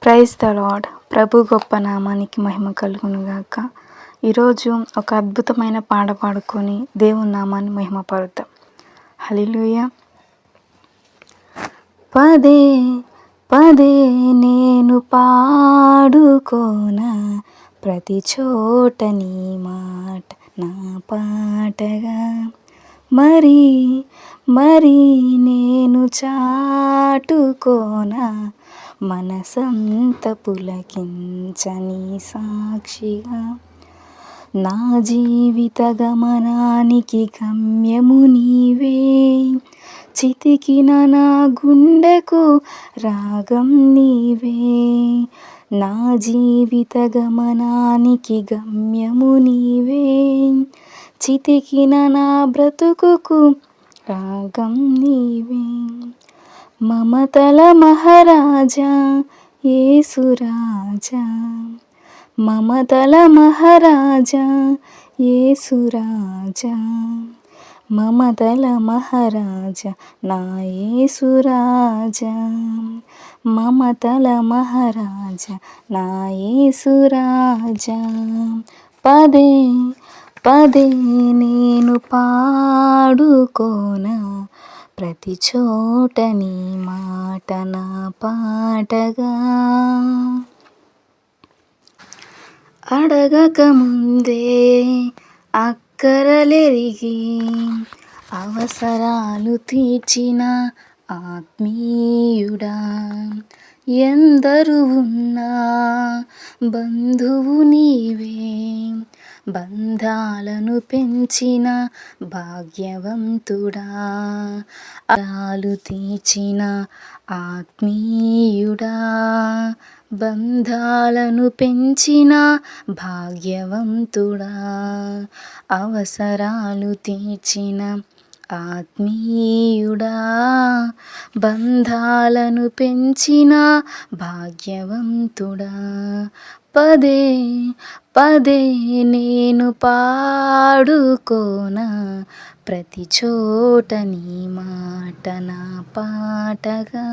Praise the lord. ప్రభు గొప్ప నామానికి మహిమ కలుగునుగాక. ఈరోజు ఒక అద్భుతమైన పాట పాడుకొని దేవుని నామాన్ని మహిమపరుద్దాం. హల్లెలూయా. పదే పదే నేను పాడుకోనా, ప్రతి చోట నీ మాట నా పాటగా, మరి మరి నేను చాటుకోనా, మనసంత పులకించని సాక్షిగా. నా జీవిత గమనానికి గమ్యము నీవే, చితికిన నా గుండెకు రాగం నీవే. నా జీవిత గమనానికి గమ్యము నీవే, చితికిన నా బ్రతుకుకు రాగం నీవే. మమతల మహారాజా యేసురాజా, మమతల మహారాజా యేసురాజా, మమతల మహారాజా నా యేసురాజా, మమతల మహారాజా నా యేసురాజా. పదే పదే నేను పాడుకోనా, ప్రతి చోట నీ మాట నా పాటగా. అడగక ముందే అక్కరలెరిగి అవసరాలు తీర్చిన ఆత్మీయుడా, ఎందరు ఉన్నా బంధువు నీవే. బంధాలను పెంచిన భాగ్యవంతుడా, అవసరాలు తీర్చిన ఆత్మీయుడా, బంధాలను పెంచిన భాగ్యవంతుడా, అవసరాలు తీర్చిన ఆత్మీయుడా, బంధాలను పెంచిన భాగ్యవంతుడా. పదే పదే నేను పాడుకోనా, ప్రతి చోట నీ మాట నా పాటగా.